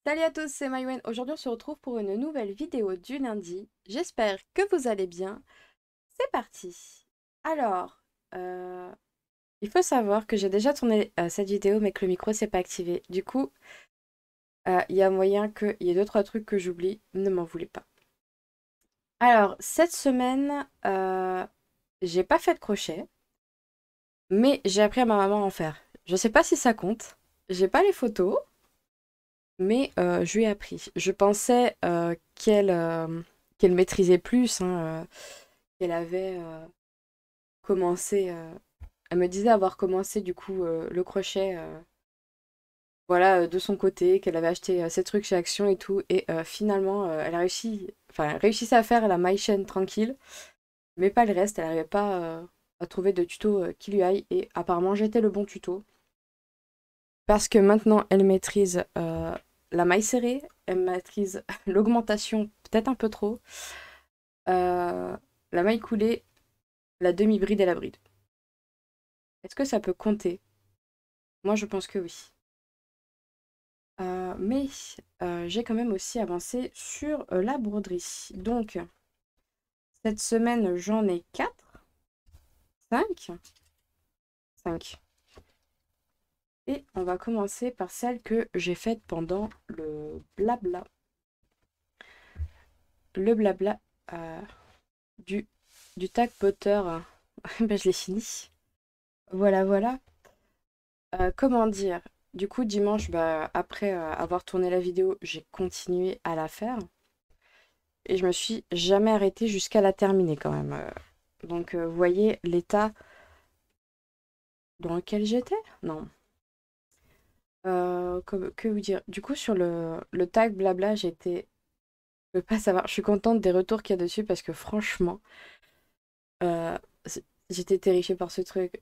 Salut à tous, c'est Maïwen. Aujourd'hui, on se retrouve pour une nouvelle vidéo du lundi. J'espère que vous allez bien. C'est parti. Alors, euh, il faut savoir que j'ai déjà tourné cette vidéo, mais que le micro s'est pas activé. Du coup, il y a moyen qu'il y ait deux, trois trucs que j'oublie. Ne m'en voulez pas. Alors, cette semaine, j'ai pas fait de crochet, mais j'ai appris à ma maman à en faire. Je sais pas si ça compte. J'ai pas les photos. Mais je lui ai appris. Je pensais qu'elle maîtrisait plus, hein, qu'elle avait commencé. Elle me disait avoir commencé du coup le crochet, voilà, de son côté, qu'elle avait acheté ses trucs chez Action et tout. Et finalement, elle a réussi, enfin, elle réussissait à faire la maille chaîne tranquille, mais pas le reste. Elle n'arrivait pas à trouver de tuto qui lui aille. Et apparemment, j'étais le bon tuto. Parce que maintenant, elle maîtrise la maille serrée, elle maîtrise l'augmentation, peut-être un peu trop, euh, la maille coulée, la demi-bride et la bride. Est-ce que ça peut compter? Moi, je pense que oui. Mais j'ai quand même aussi avancé sur la broderie. Donc, cette semaine, j'en ai 4, 5, 5. Et on va commencer par celle que j'ai faite pendant le blabla. Le blabla euh, du, du tag butter. Ben, je l'ai fini. Voilà, voilà. Comment dire? Du coup, dimanche, bah, après avoir tourné la vidéo, j'ai continué à la faire. Et je me suis jamais arrêtée jusqu'à la terminer quand même. Donc, vous voyez l'état dans lequel j'étais? Non. Que vous dire? Du coup, sur le tag blabla, j'étais... Je peux pas savoir. Je suis contente des retours qu'il y a dessus parce que franchement, euh, j'étais terrifiée par ce truc.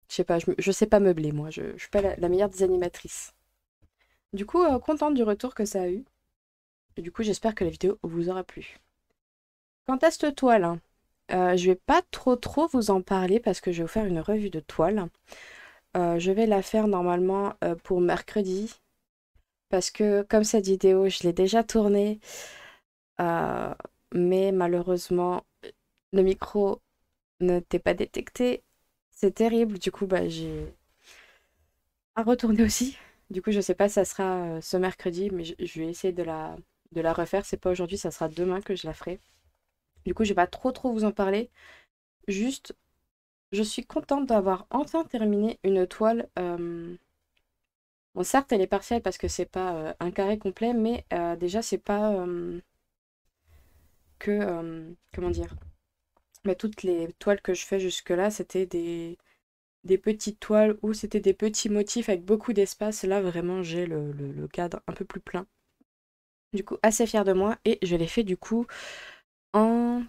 Je sais pas, je sais pas meubler, moi. Je suis pas la meilleure des animatrices. Du coup, contente du retour que ça a eu. Et du coup, j'espère que la vidéo vous aura plu. Quant à cette toile, hein, je vais pas trop vous en parler parce que je vais vous faire une revue de toile. Je vais la faire normalement pour mercredi parce que comme cette vidéo, je l'ai déjà tournée, euh, mais malheureusement, le micro ne t'est pas détecté. C'est terrible. Du coup, bah, j'ai à retourner aussi. Du coup, je sais pas si ça sera ce mercredi, mais je vais essayer de la refaire. C'est pas aujourd'hui, ça sera demain que je la ferai. Du coup, je vais pas trop vous en parler. Juste, je suis contente d'avoir enfin terminé une toile. Bon, certes, elle est partielle parce que c'est pas un carré complet, mais déjà, c'est pas que. Comment dire? Mais toutes les toiles que je fais jusque-là, c'était des petites toiles où c'était des petits motifs avec beaucoup d'espace. Là, vraiment, j'ai le cadre un peu plus plein. Du coup, assez fière de moi. Et je l'ai fait du coup en...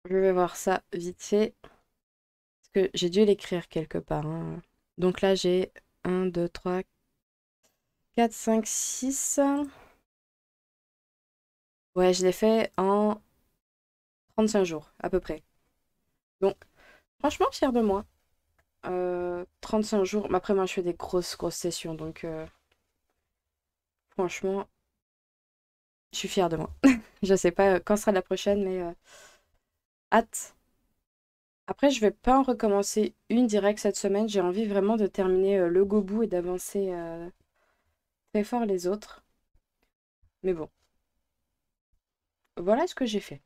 Je vais voir ça vite fait. Parce que j'ai dû l'écrire quelque part, hein. Donc là, j'ai un 2 3 4 5 6. Ouais, je l'ai fait en 35 jours, à peu près. Donc, franchement, fière de moi. 35 jours. Mais après, moi, je fais des grosses sessions. Donc, franchement, je suis fière de moi. Je sais pas quand sera la prochaine, mais hâte. Après, je vais pas en recommencer une directe cette semaine. J'ai envie vraiment de terminer le gobu et d'avancer très fort les autres. Mais bon, voilà ce que j'ai fait.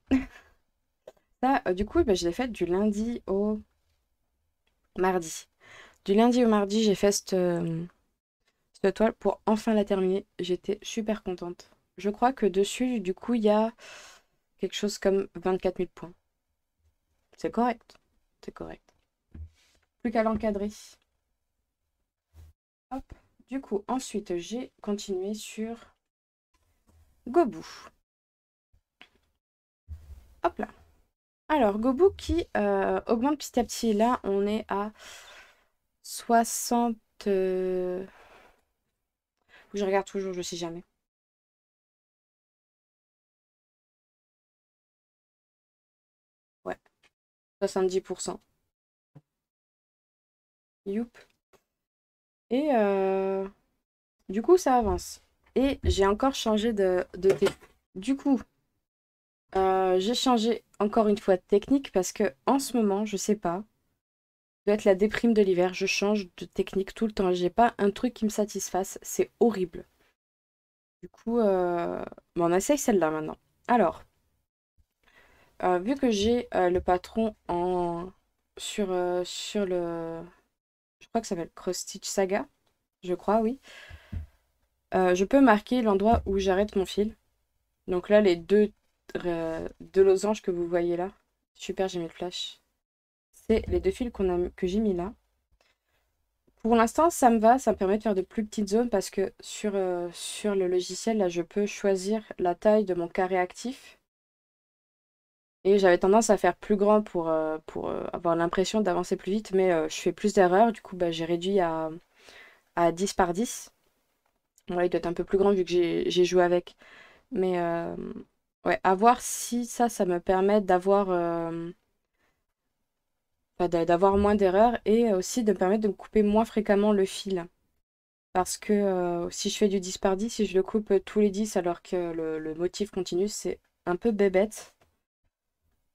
Ça, du coup, bah, je l'ai fait du lundi au mardi. Du lundi au mardi, j'ai fait cette toile pour enfin la terminer. J'étais super contente. Je crois que dessus, du coup, il y a quelque chose comme 24 000 points. C'est correct. C'est correct. Plus qu'à l'encadrer. Hop. Du coup, ensuite, j'ai continué sur Gobu. Hop là. Alors, Gobu qui augmente petit à petit. Là, on est à 60. Je regarde toujours, je sais jamais. Ouais, 70%. Youp. Et Du coup, ça avance. Et j'ai encore changé de technique. Du coup, j'ai changé encore une fois de technique parce que en ce moment, je sais pas, doit être la déprime de l'hiver. Je change de technique tout le temps. J'ai pas un truc qui me satisfasse. C'est horrible. Du coup, bon, on essaye celle-là maintenant. Alors, vu que j'ai le patron sur le... Je crois que ça s'appelle Cross Stitch Saga. Je crois, oui. Je peux marquer l'endroit où j'arrête mon fil. Donc là, les deux losanges que vous voyez là. Super, j'ai mis le flash. C'est les deux fils que j'ai mis là. Pour l'instant, ça me va, ça me permet de faire de plus petites zones parce que sur le logiciel, là, je peux choisir la taille de mon carré actif. Et j'avais tendance à faire plus grand pour avoir l'impression d'avancer plus vite, mais je fais plus d'erreurs. Du coup, bah, j'ai réduit à 10 par 10. Ouais, il doit être un peu plus grand vu que j'ai joué avec. Mais ouais, à voir si ça me permet d'avoir moins d'erreurs et aussi de me permettre de me couper moins fréquemment le fil. Parce que si je fais du 10 par 10, si je le coupe tous les 10 alors que le motif continue, c'est un peu bébête.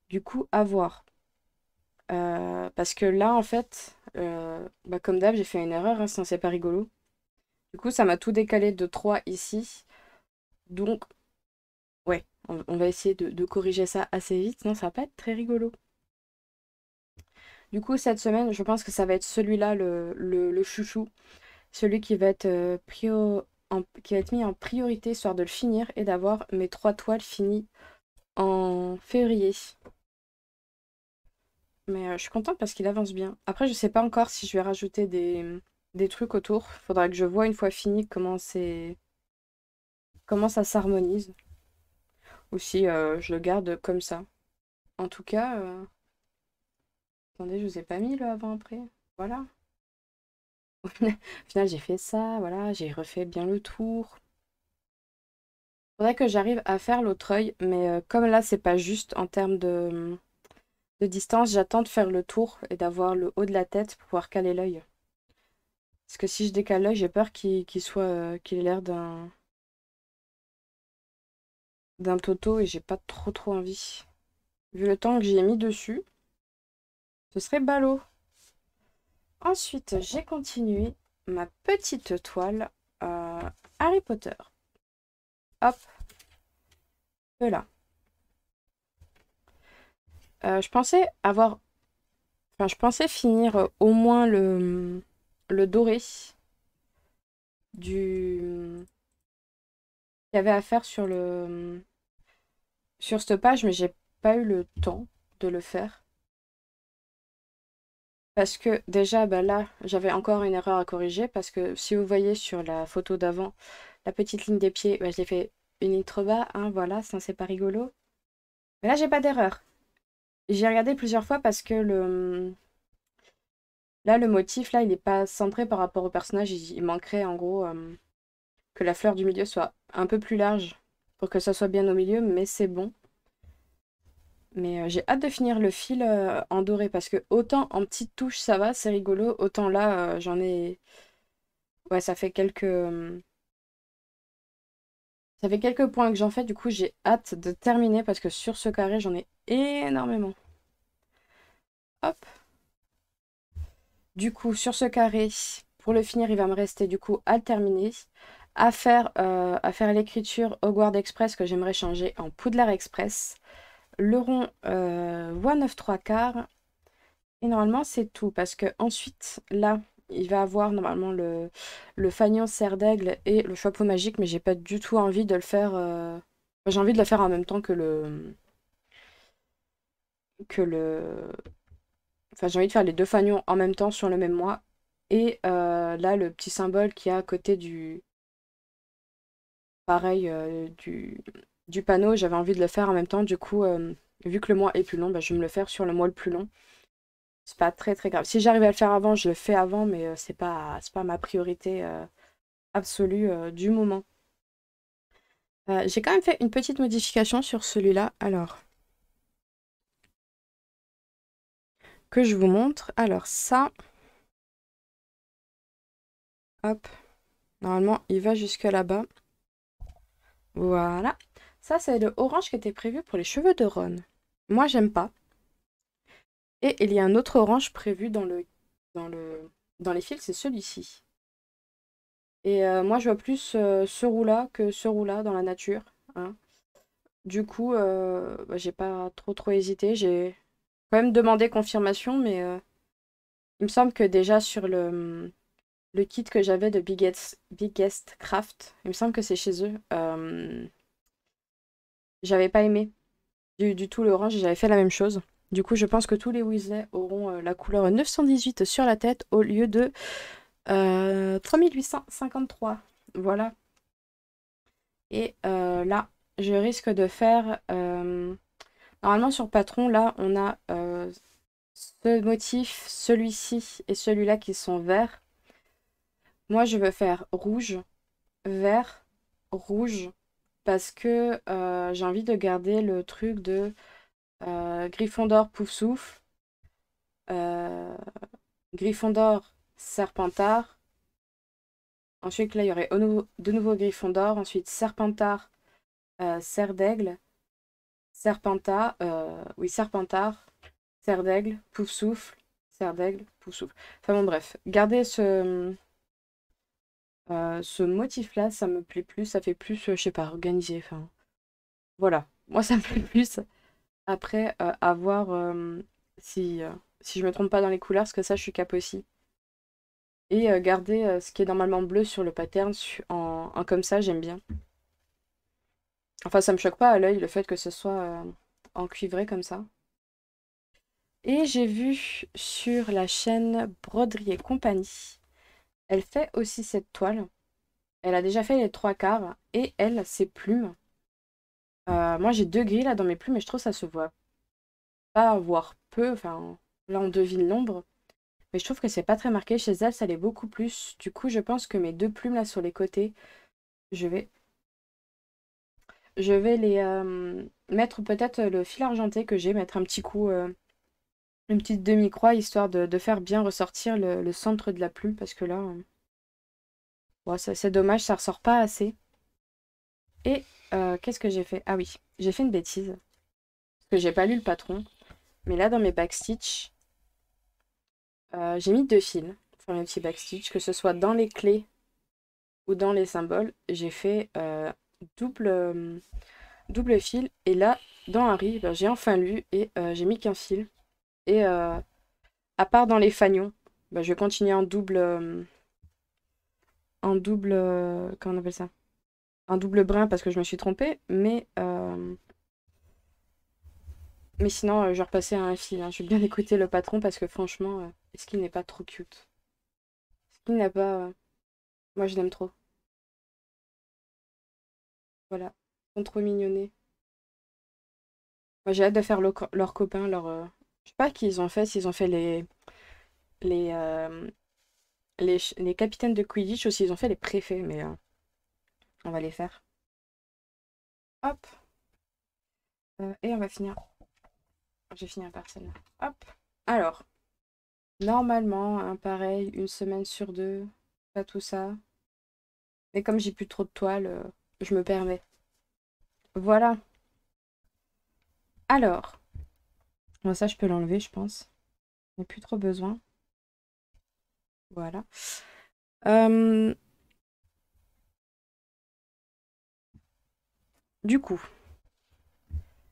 Du coup, à voir. Parce que là, en fait, bah, comme d'hab, j'ai fait une erreur, hein, sinon c'est pas rigolo. Du coup, ça m'a tout décalé de 3 ici. Donc, ouais, on va essayer de corriger ça assez vite, sinon ça va pas être très rigolo. Du coup, cette semaine, je pense que ça va être celui-là, le chouchou. Celui qui va être, qui va être mis en priorité, histoire de le finir et d'avoir mes 3 toiles finies en février. Mais je suis contente parce qu'il avance bien. Après, je sais pas encore si je vais rajouter des trucs autour. Faudra que je vois une fois fini comment ça s'harmonise. Ou si je le garde comme ça. En tout cas, attendez, je vous ai pas mis le avant-après. Voilà. Au final, j'ai fait ça, voilà, j'ai refait bien le tour. Faudrait que j'arrive à faire l'autre œil, mais comme là, c'est pas juste en termes de distance, j'attends de faire le tour et d'avoir le haut de la tête pour pouvoir caler l'œil. Parce que si je décale l'œil, j'ai peur qu'il ait l'air d'un toto et j'ai pas trop envie. Vu le temps que j'y ai mis dessus, ce serait ballot. Ensuite, j'ai continué ma petite toile Harry Potter. Hop, là. Je pensais avoir... Enfin, je pensais finir au moins le doré du... qu'il y avait à faire sur cette page, mais j'ai pas eu le temps de le faire. Parce que déjà, bah là, j'avais encore une erreur à corriger. Parce que si vous voyez sur la photo d'avant, la petite ligne des pieds, bah, je l'ai fait une ligne trop bas. Hein, voilà, ça c'est pas rigolo. Mais là, j'ai pas d'erreur. J'ai regardé plusieurs fois parce que là, le motif, là, il est pas centré par rapport au personnage. Il manquerait en gros que la fleur du milieu soit un peu plus large pour que ça soit bien au milieu, mais c'est bon. Mais j'ai hâte de finir le fil en doré parce que autant en petites touches ça va, c'est rigolo, autant là j'en ai... Ouais, ça fait quelques points que j'en fais, du coup j'ai hâte de terminer parce que sur ce carré j'en ai énormément. Hop. Du coup sur ce carré, pour le finir il va me rester du coup à le terminer, à faire l'écriture Hogwarts Express que j'aimerais changer en Poudlard Express, le rond voie 9 3 quarts. Et normalement, c'est tout. Parce que ensuite, là, il va avoir normalement le fanion serre d'aigle et le chapeau magique, mais j'ai pas du tout envie de le faire. J'ai envie de le faire en même temps que le. Enfin, j'ai envie de faire les deux fanions en même temps sur le même mois. Et là, le petit symbole qui est à côté du. Pareil, du panneau, j'avais envie de le faire en même temps. Du coup, vu que le mois est plus long, bah, je vais me le faire sur le mois le plus long. C'est pas très grave. Si j'arrive à le faire avant, je le fais avant, mais c'est pas ma priorité absolue du moment. J'ai quand même fait une petite modification sur celui-là. Alors, que je vous montre. Alors ça, hop, Normalement, il va jusque là-bas. Voilà. Ça, c'est le orange qui était prévu pour les cheveux de Ron. Moi, j'aime pas. Et il y a un autre orange prévu dans le, dans les fils, c'est celui-ci. Et moi, je vois plus ce roux-là que ce roux-là dans la nature, hein. Du coup, bah, j'ai pas trop hésité. J'ai quand même demandé confirmation, mais il me semble que déjà sur le kit que j'avais de Biggest Craft, il me semble que c'est chez eux. J'avais pas aimé du tout l'orange et j'avais fait la même chose. Du coup, je pense que tous les Weasley auront la couleur 918 sur la tête au lieu de 3853. Voilà. Et là, je risque de faire... normalement, sur Patron, là, on a ce motif, celui-ci et celui-là qui sont verts. Moi, je veux faire rouge, vert, rouge, parce que j'ai envie de garder le truc de Gryffondor Poufsouffle, euh, Gryffondor Serpentard. Ensuite, là, il y aurait de nouveau Gryffondor. Ensuite, Serpentard, Serre d'Aigle, Serpentard, Serre d'Aigle, Poufsouffle, Serre d'Aigle, Poufsouffle. Enfin bon, bref. Gardez ce motif-là, ça me plaît plus. Ça fait plus, je sais pas, organisé. Enfin, voilà. Moi, ça me plaît plus. Après, à voir si je me trompe pas dans les couleurs, parce que ça, je suis cap aussi. Et garder ce qui est normalement bleu sur le pattern en comme ça, j'aime bien. Enfin, ça me choque pas à l'œil le fait que ce soit en cuivré comme ça. Et j'ai vu sur la chaîne Broderie et Compagnie, elle fait aussi cette toile. Elle a déjà fait les trois quarts et elle, ses plumes. Moi, j'ai deux grilles là dans mes plumes et je trouve que ça se voit pas, voire peu. Enfin, là, on devine l'ombre. Mais je trouve que c'est pas très marqué. Chez elle, ça l'est beaucoup plus. Du coup, je pense que mes deux plumes là sur les côtés, je vais, je vais les mettre peut-être le fil argenté que j'ai, mettre un petit coup, une petite demi-croix, histoire de faire bien ressortir le centre de la plume. Parce que là, bon, c'est dommage, ça ressort pas assez. Et qu'est-ce que j'ai fait? Ah oui, j'ai fait une bêtise. Parce que j'ai pas lu le patron. Mais là, dans mes backstitch, j'ai mis deux fils pour mes petits backstitch, que ce soit dans les clés ou dans les symboles. J'ai fait double fil. Et là, dans Harry, ben, j'ai enfin lu et j'ai mis qu'un fil. Et à part dans les fanions, ben, je vais continuer en double, comment on appelle ça? Un double brin parce que je me suis trompée. Mais sinon, je vais repasser à un fil, hein. Je vais bien écouter le patron parce que franchement, est-ce qu'il n'est pas trop cute? Est-ce qu'il n'a pas... moi, je l'aime trop. Voilà. Ils sont trop mignonnés. Moi, j'ai hâte de faire leurs copains, je sais pas qui ils ont fait, s'ils ont fait les, euh, les capitaines de Quidditch ou s'ils ont fait les préfets, mais on va les faire. Hop. Et on va finir. Je vais finir par celle-là. Hop. Alors, normalement, un pareil, une semaine sur deux, pas tout ça. Mais comme j'ai plus trop de toile, je me permets. Voilà. Alors, bon, ça, je peux l'enlever, je pense. Il n'y a plus trop besoin. Voilà. Euh, du coup,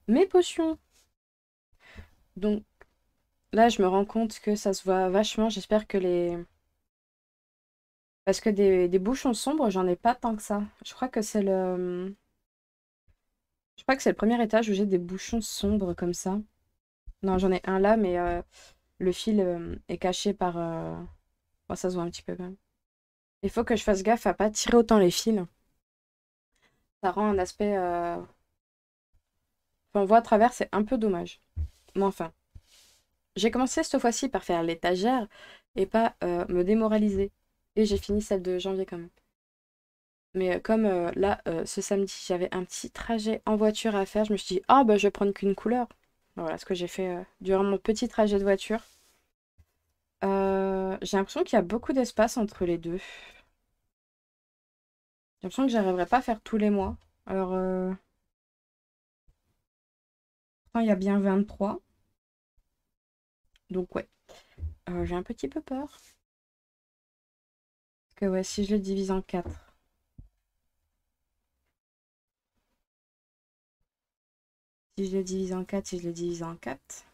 mes potions. Donc, là, je me rends compte que ça se voit vachement. J'espère que les... Parce que des bouchons sombres, j'en ai pas tant que ça. Je crois que c'est le... Je crois que c'est le premier étage où j'ai des bouchons sombres comme ça. Non, j'en ai un là, mais le fil est caché par... bon, ça se voit un petit peu quand même. Il faut que je fasse gaffe à pas tirer autant les fils. Ça rend un aspect... Enfin, on voit à travers, c'est un peu dommage. Mais enfin, j'ai commencé cette fois-ci par faire l'étagère et pas me démoraliser. Et j'ai fini celle de janvier quand même. Mais comme là, ce samedi, j'avais un petit trajet en voiture à faire, je me suis dit, ah bah je vais prendre qu'une couleur. Voilà ce que j'ai fait durant mon petit trajet de voiture. J'ai l'impression qu'il y a beaucoup d'espace entre les deux. J'ai l'impression que j'arriverai pas à faire tous les mois. Alors, il y a bien 23. Donc ouais, j'ai un petit peu peur. Parce que ouais, si je le divise en 4. Si je le divise en 4, si je le divise en 4.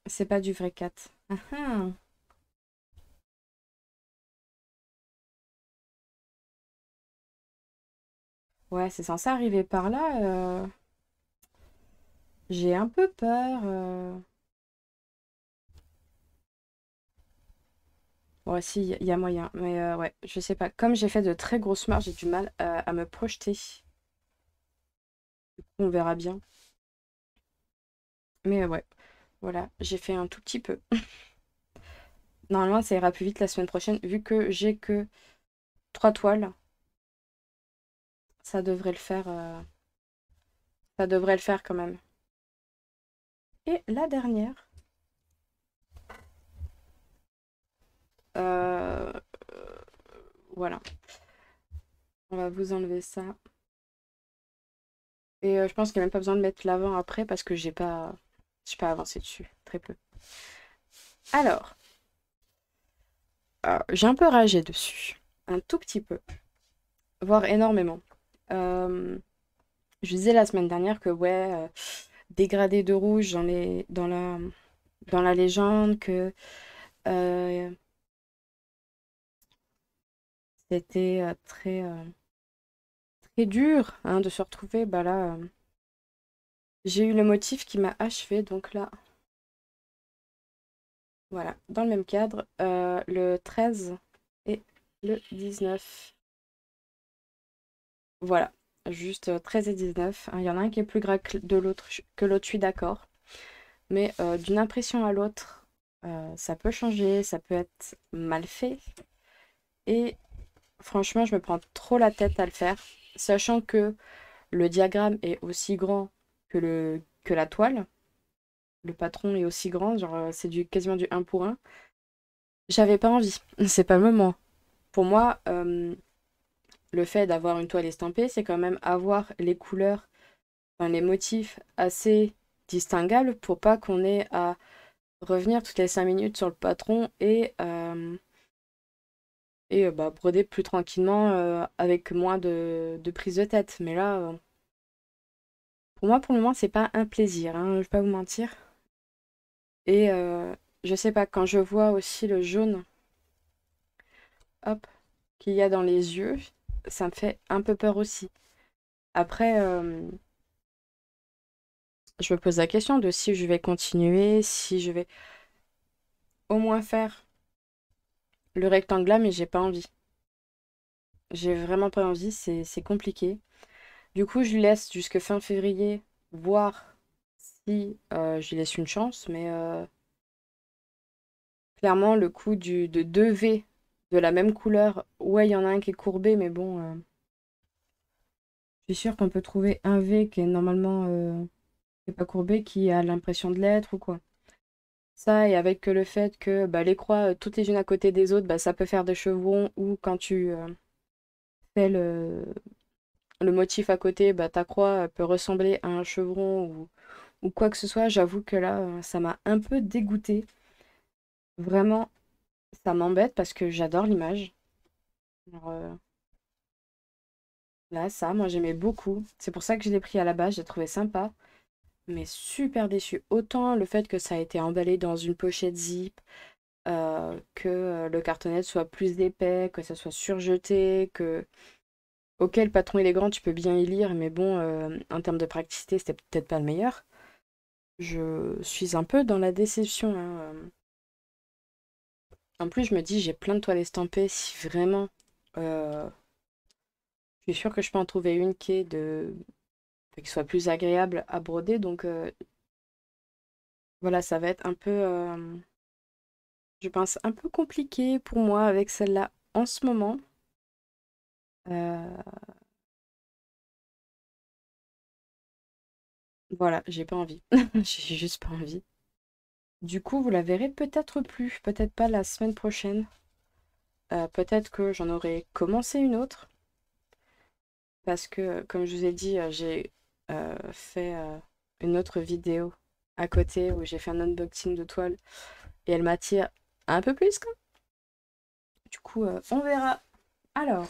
C'est pas du vrai 4. Ah ah. Ouais, c'est censé arriver par là. J'ai un peu peur. Ouais, si, il y a moyen. Mais ouais, je sais pas. Comme j'ai fait de très grosses marges, j'ai du mal à me projeter. On verra bien. Mais ouais, voilà, j'ai fait un tout petit peu. Normalement, ça ira plus vite la semaine prochaine. Vu que j'ai que 3 toiles, ça devrait le faire. Ça devrait le faire quand même. Et la dernière. euh, voilà. On va vous enlever ça. Et je pense qu'il n'y a même pas besoin de mettre l'avant après parce que j'ai pas avancé dessus. Très peu. Alors, j'ai un peu ragé dessus. Un tout petit peu. Voire énormément. Euh, je disais la semaine dernière que ouais, dégradé de rouge dans la légende, que euh, c'était très dur hein, de se retrouver. Bah là, j'ai eu le motif qui m'a achevé. Donc là, voilà, dans le même cadre, le 13 et le 19. Voilà, juste 13 et 19. Hein. Il y en a un qui est plus gras que l'autre, je suis d'accord. Mais d'une impression à l'autre, ça peut changer, ça peut être mal fait. Et franchement, je me prends trop la tête à le faire, sachant que le diagramme est aussi grand que la toile. Le patron est aussi grand, genre c'est quasiment du un pour un. J'avais pas envie, c'est pas le moment. Pour moi, le fait d'avoir une toile estampée, c'est quand même avoir les couleurs, enfin, les motifs assez distinguables pour pas qu'on ait à revenir toutes les 5 minutes sur le patron et bah, broder plus tranquillement avec moins de prise de tête. Mais là, pour moi, pour le moment, c'est pas un plaisir, hein, je vais pas vous mentir. Et je sais pas, quand je vois aussi le jaune, hop, qu'il y a dans les yeux, ça me fait un peu peur aussi. Après, je me pose la question de si je vais continuer, si je vais au moins faire le rectangle là, mais j'ai pas envie. J'ai vraiment pas envie, c'est compliqué. Du coup, je lui laisse jusque fin février voir si je lui laisse une chance, mais clairement, le coup de deux V de la même couleur, ouais, il y en a un qui est courbé, mais bon, je suis sûre qu'on peut trouver un V qui est normalement qui est pas courbé, qui a l'impression de l'être ou quoi. Ça, et avec le fait que bah, les croix, toutes les unes à côté des autres, bah, ça peut faire des chevrons, ou quand tu fais le motif à côté, bah, ta croix peut ressembler à un chevron ou quoi que ce soit. J'avoue que là, ça m'a un peu dégoûtée. Vraiment, ça m'embête parce que j'adore l'image. Alors, là, ça, moi j'aimais beaucoup. C'est pour ça que je l'ai pris à la base, j'ai trouvé sympa. Mais super déçue. Autant le fait que ça a été emballé dans une pochette zip, que le cartonnet soit plus épais, que ça soit surjeté, que... Ok, le patron il est grand, tu peux bien y lire, mais bon, en termes de praticité, c'était peut-être pas le meilleur. Je suis un peu dans la déception, hein. En plus, je me dis, j'ai plein de toiles estampées. Si vraiment, euh, je suis sûre que je peux en trouver une qui soit plus agréable à broder. Donc voilà, ça va être un peu, je pense, un peu compliqué pour moi avec celle-là en ce moment. Euh, voilà, j'ai pas envie. J'ai juste pas envie. Du coup, vous la verrez peut-être plus, peut-être pas la semaine prochaine. peut-être que j'en aurais commencé une autre. Parce que, comme je vous ai dit, j'ai fait une autre vidéo à côté où j'ai fait un unboxing de toile. Et elle m'attire un peu plus, quoi. Du coup, on verra. Alors,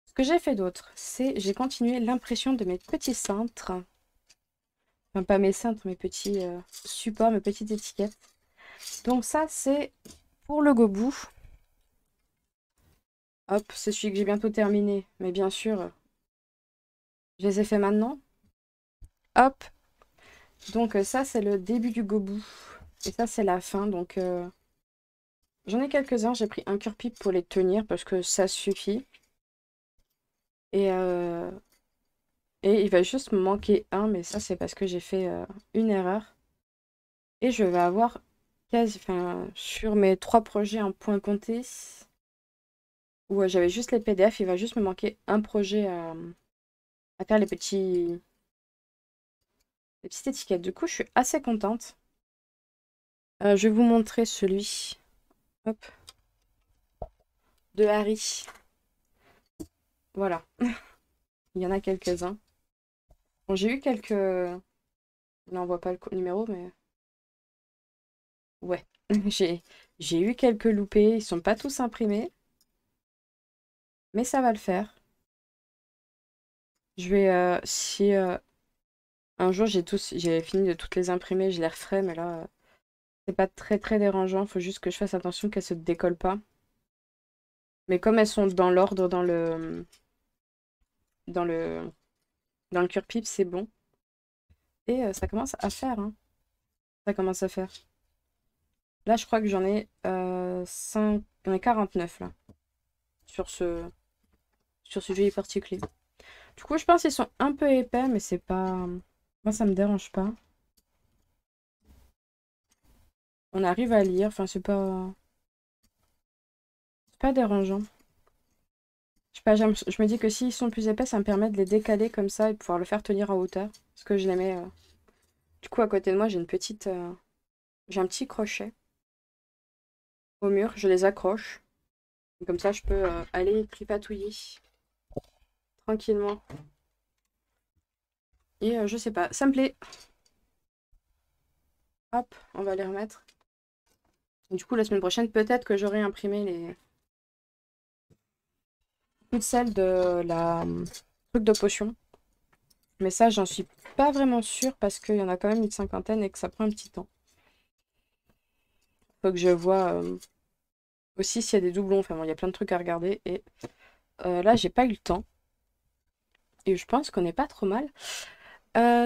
ce que j'ai fait d'autre, c'est j'ai continué l'impression de mes petits cintres. Enfin, pas mes cintres, mes petits supports, mes petites étiquettes. Donc ça, c'est pour le Gobou. Hop, c'est celui que j'ai bientôt terminé. Mais bien sûr, je les ai fait maintenant. Hop. Donc ça, c'est le début du Gobou. Et ça, c'est la fin. Donc j'en ai quelques-uns. J'ai pris un cure-pipe pour les tenir parce que ça suffit. Et, il va juste me manquer un. Mais ça, c'est parce que j'ai fait une erreur. Et je vais avoir quasi... Enfin, sur mes 3 projets en point compté, où j'avais juste les PDF, il va juste me manquer un projet à faire les petites étiquettes. Du coup, je suis assez contente. Je vais vous montrer celui, hop, de Harry. Voilà. Il y en a quelques-uns. Bon, j'ai eu quelques... Là, on voit pas le numéro, mais... Ouais. J'ai eu quelques loupés. Ils sont pas tous imprimés. Mais ça va le faire. Je vais... si un jour j'ai fini de toutes les imprimer, je les referai. Mais là, c'est pas très très dérangeant. Faut juste que je fasse attention qu'elles se décollent pas. Mais comme elles sont dans l'ordre dans le, dans le cure-pipe, c'est bon. Et ça commence à faire, hein. Ça commence à faire. Là, je crois que j'en ai 49 là. Sur ce joli particulier. Du coup, je pense qu'ils sont un peu épais, mais c'est pas... Moi, ça me dérange pas. On arrive à lire, enfin, c'est pas... C'est pas dérangeant. Je sais pas, je me dis que s'ils sont plus épais, ça me permet de les décaler comme ça et de pouvoir le faire tenir en hauteur. Parce que je les mets... Du coup, à côté de moi, j'ai une petite... J'ai un petit crochet au mur, je les accroche. Et comme ça, je peux aller tripatouiller tranquillement. Et je sais pas, ça me plaît. Hop, on va les remettre. Et du coup, la semaine prochaine, peut-être que j'aurai imprimé toutes celles de la truc de potion. Mais ça, j'en suis pas vraiment sûre parce qu'il y en a quand même une cinquantaine et que ça prend un petit temps. Faut que je vois aussi s'il y a des doublons. Enfin bon, il y a plein de trucs à regarder. Et là, j'ai pas eu le temps. Et je pense qu'on n'est pas trop mal.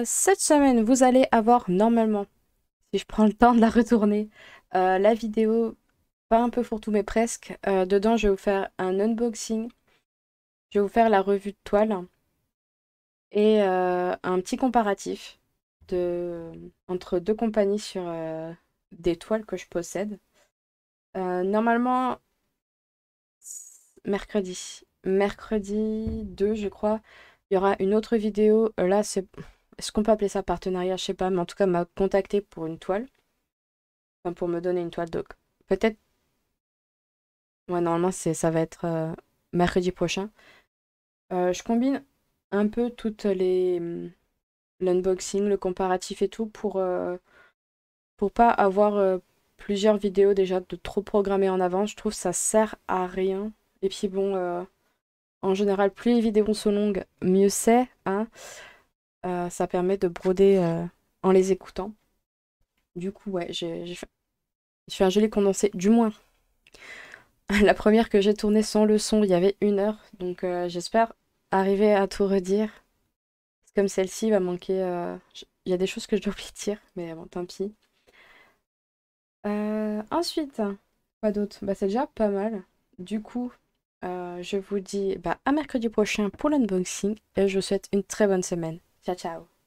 Cette semaine, vous allez avoir normalement, si je prends le temps de la retourner, la vidéo, pas un peu fourre-tout mais presque. Dedans, je vais vous faire un unboxing. Je vais vous faire la revue de toile et un petit comparatif entre deux compagnies sur des toiles que je possède. Normalement, mercredi 2, je crois, il y aura une autre vidéo. Là, est-ce qu'on peut appeler ça partenariat? Je sais pas, mais en tout cas, m'a contacté pour une toile. Enfin, pour me donner une toile. Donc, peut-être. Ouais, normalement, ça va être mercredi prochain. Je combine un peu toutes l'unboxing, le comparatif et tout pour pas avoir plusieurs vidéos déjà de trop programmer en avance. Je trouve que ça sert à rien. Et puis bon, en général, plus les vidéos sont longues, mieux c'est, hein. Ça permet de broder en les écoutant. Du coup, ouais, j'ai fait un joli condensé. Du moins, la première que j'ai tournée sans le son, il y avait 1 heure. Donc j'espère arriver à tout redire. Comme celle-ci va manquer... Il y a des choses que je dois oublier de dire, mais bon, tant pis. Ensuite, quoi d'autre? Bah, c'est déjà pas mal. Du coup, je vous dis bah, à mercredi prochain pour l'unboxing et je vous souhaite une très bonne semaine. Ciao, ciao!